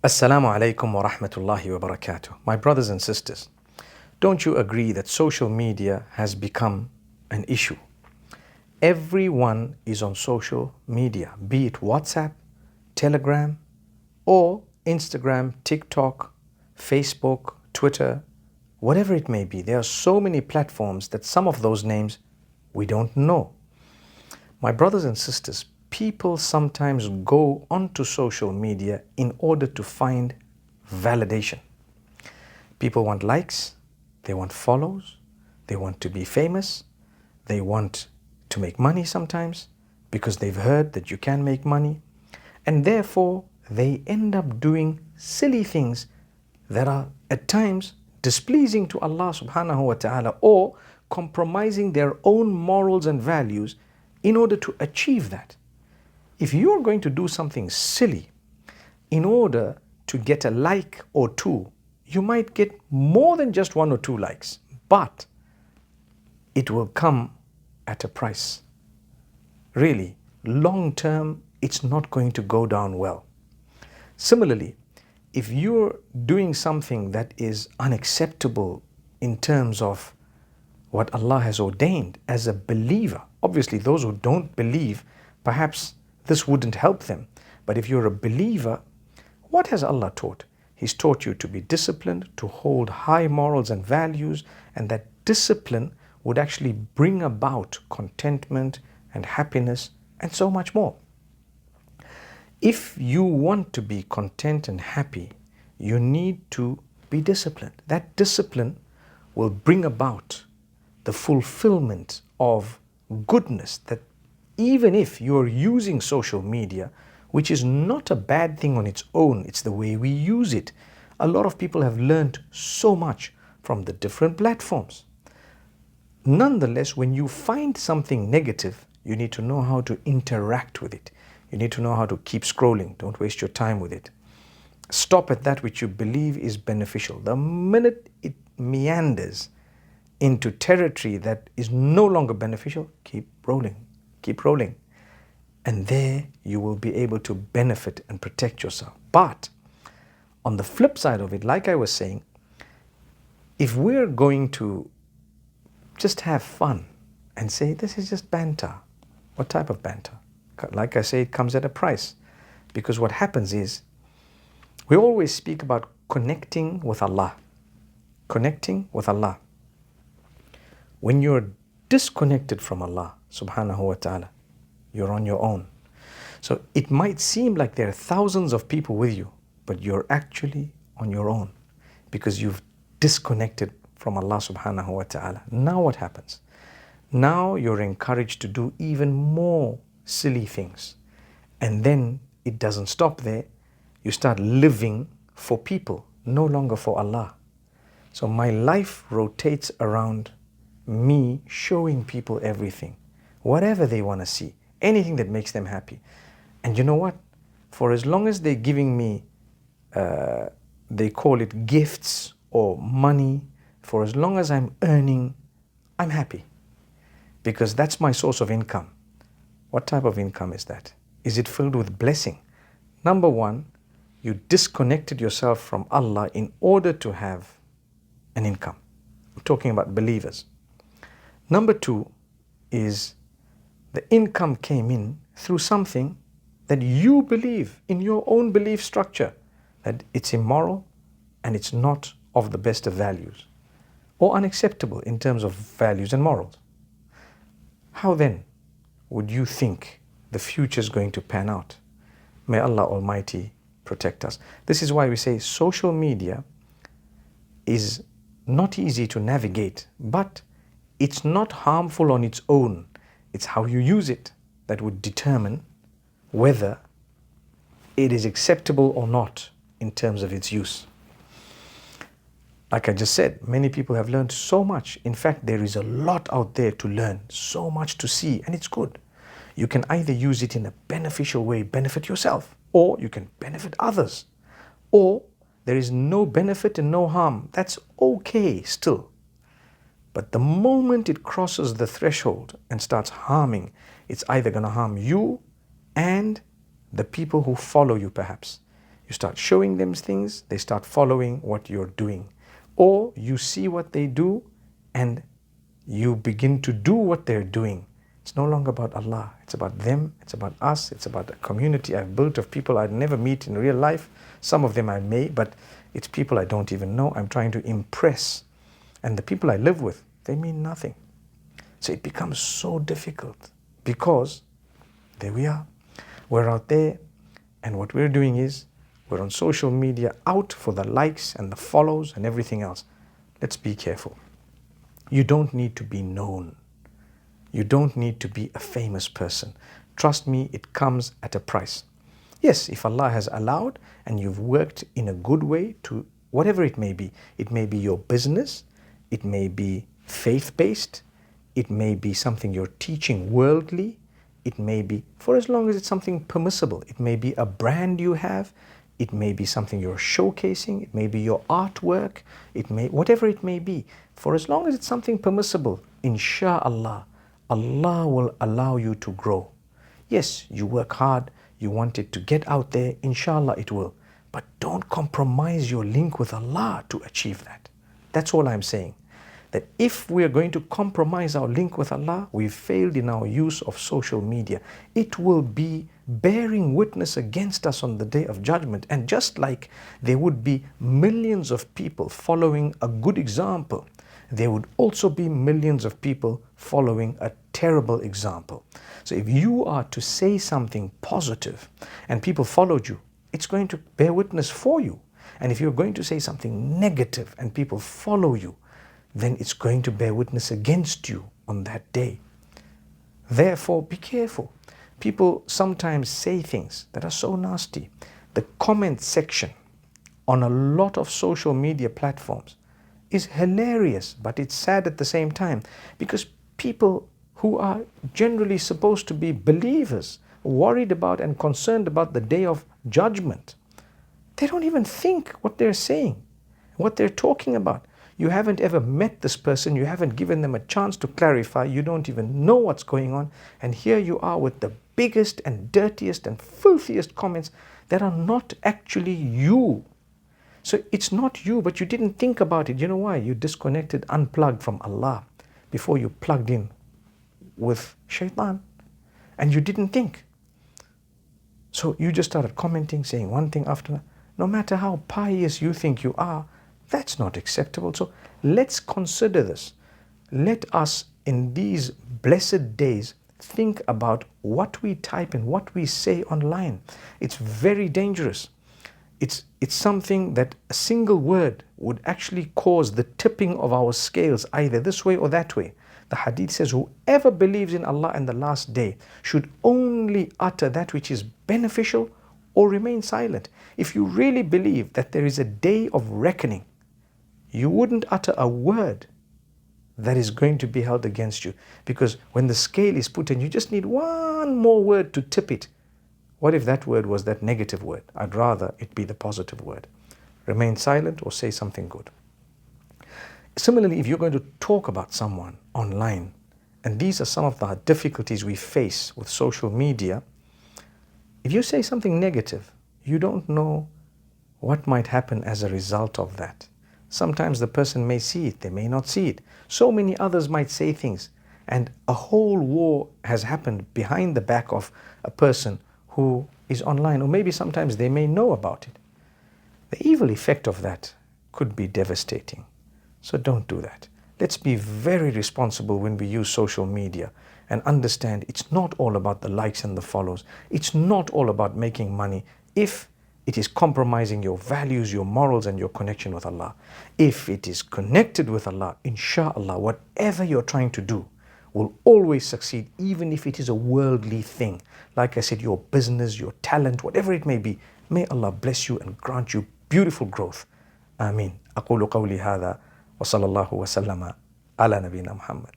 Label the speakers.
Speaker 1: Assalamu alaikum wa rahmatullahi wa barakatuh. My brothers and sisters, don't you agree that social media has become an issue? Everyone is on social media, be it WhatsApp, Telegram, or Instagram, TikTok, Facebook, Twitter, whatever it may be. There are so many platforms that some of those names we don't know. My brothers and sisters, people sometimes go onto social media in order to find validation. People want likes, they want follows, they want to be famous, they want to make money sometimes because they've heard that you can make money, and therefore they end up doing silly things that are at times displeasing to Allah subhanahu wa ta'ala, or compromising their own morals and values in order to achieve that. If you're going to do something silly in order to get a like or two, you might get more than just 1 or 2 likes, but it will come at a price. Really, long term, it's not going to go down well. Similarly, if you're doing something that is unacceptable in terms of what Allah has ordained as a believer, obviously those who don't believe, perhaps this wouldn't help them. But if you're a believer, what has Allah taught? He's taught you to be disciplined, to hold high morals and values, and that discipline would actually bring about contentment and happiness and so much more. If you want to be content and happy, you need to be disciplined. That discipline will bring about the fulfillment of goodness, that even if you're using social media, which is not a bad thing on its own, it's the way we use it. A lot of people have learned so much from the different platforms. Nonetheless, when you find something negative, you need to know how to interact with it. You need to know how to keep scrolling. Don't waste your time with it. Stop at that which you believe is beneficial. The minute it meanders into territory that is no longer beneficial, keep rolling. Keep rolling. And there you will be able to benefit and protect yourself. But on the flip side of it, like I was saying, if we're going to just have fun and say this is just banter, what type of banter? Like I say, it comes at a price. Because what happens is, we always speak about connecting with Allah. Connecting with Allah. When you're disconnected from Allah subhanahu wa ta'ala, you're on your own. So it might seem like there are thousands of people with you, but you're actually on your own because you've disconnected from Allah subhanahu wa ta'ala. Now what happens? Now you're encouraged to do even more silly things. And then it doesn't stop there. You start living for people, no longer for Allah. So my life rotates around me showing people everything, whatever they want to see, anything that makes them happy. And you know what? For as long as they're giving me, they call it gifts or money, for as long as I'm earning, I'm happy. Because that's my source of income. What type of income is that? Is it filled with blessing? Number one, you disconnected yourself from Allah in order to have an income. I'm talking about believers. Number two is the income came in through something that you believe in your own belief structure, that it's immoral and it's not of the best of values or unacceptable in terms of values and morals. How then would you think the future is going to pan out? May Allah Almighty protect us. This is why we say social media is not easy to navigate, but it's not harmful on its own. It's how you use it that would determine whether it is acceptable or not in terms of its use. Like I just said, many people have learned so much. In fact, there is a lot out there to learn, so much to see, and it's good. You can either use it in a beneficial way, benefit yourself, or you can benefit others. Or there is no benefit and no harm. That's okay still. But the moment it crosses the threshold and starts harming, it's either going to harm you and the people who follow you perhaps. You start showing them things, they start following what you're doing. Or you see what they do and you begin to do what they're doing. It's no longer about Allah. It's about them. It's about us. It's about a community I've built of people I'd never meet in real life. Some of them I may, but it's people I don't even know. I'm trying to impress. And the people I live with, they mean nothing. So it becomes so difficult because there we are. We're out there and what we're doing is we're on social media out for the likes and the follows and everything else. Let's be careful. You don't need to be known. You don't need to be a famous person. Trust me, it comes at a price. Yes, if Allah has allowed and you've worked in a good way to whatever it may be your business, it may be faith-based, it may be something you're teaching worldly, it may be, for as long as it's something permissible, it may be a brand you have, it may be something you're showcasing, it may be your artwork, whatever it may be. For as long as it's something permissible, insha'Allah, Allah will allow you to grow. Yes, you work hard, you want it to get out there, inshallah it will. But don't compromise your link with Allah to achieve that. That's all I'm saying. That if we are going to compromise our link with Allah, we've failed in our use of social media. It will be bearing witness against us on the Day of Judgment. And just like there would be millions of people following a good example, there would also be millions of people following a terrible example. So if you are to say something positive and people followed you, it's going to bear witness for you. And if you're going to say something negative and people follow you, then it's going to bear witness against you on that day. Therefore, be careful. People sometimes say things that are so nasty. The comment section on a lot of social media platforms is hilarious, but it's sad at the same time, because people who are generally supposed to be believers, worried about and concerned about the Day of Judgment, they don't even think what they're saying, what they're talking about. You haven't ever met this person, you haven't given them a chance to clarify, you don't even know what's going on, and here you are with the biggest and dirtiest and filthiest comments that are not actually you. So it's not you, but you didn't think about it. You know why? You disconnected, unplugged from Allah before you plugged in with shaitan, and you didn't think. So you just started commenting, saying one thing after another. No matter how pious you think you are, that's not acceptable. So let's consider this. Let us, in these blessed days, think about what we type and what we say online. It's very dangerous. It's something that a single word would actually cause the tipping of our scales either this way or that way. The hadith says, whoever believes in Allah and the last day should only utter that which is beneficial or remain silent. If you really believe that there is a day of reckoning, you wouldn't utter a word that is going to be held against you. Because when the scale is put in, you just need one more word to tip it. What if that word was that negative word? I'd rather it be the positive word. Remain silent or say something good. Similarly, if you're going to talk about someone online, and these are some of the difficulties we face with social media, if you say something negative, you don't know what might happen as a result of that. Sometimes the person may see it, they may not see it. So many others might say things, and a whole war has happened behind the back of a person who is online, or maybe sometimes they may know about it. The evil effect of that could be devastating. So don't do that. Let's be very responsible when we use social media and understand it's not all about the likes and the follows. It's not all about making money if it is compromising your values, your morals, and your connection with Allah. If it is connected with Allah, insha'Allah, whatever you're trying to do will always succeed, even if it is a worldly thing. Like I said, your business, your talent, whatever it may be, may Allah bless you and grant you beautiful growth. Ameen. أقول قولي هذا وصلى الله وسلم على نبينا محمد.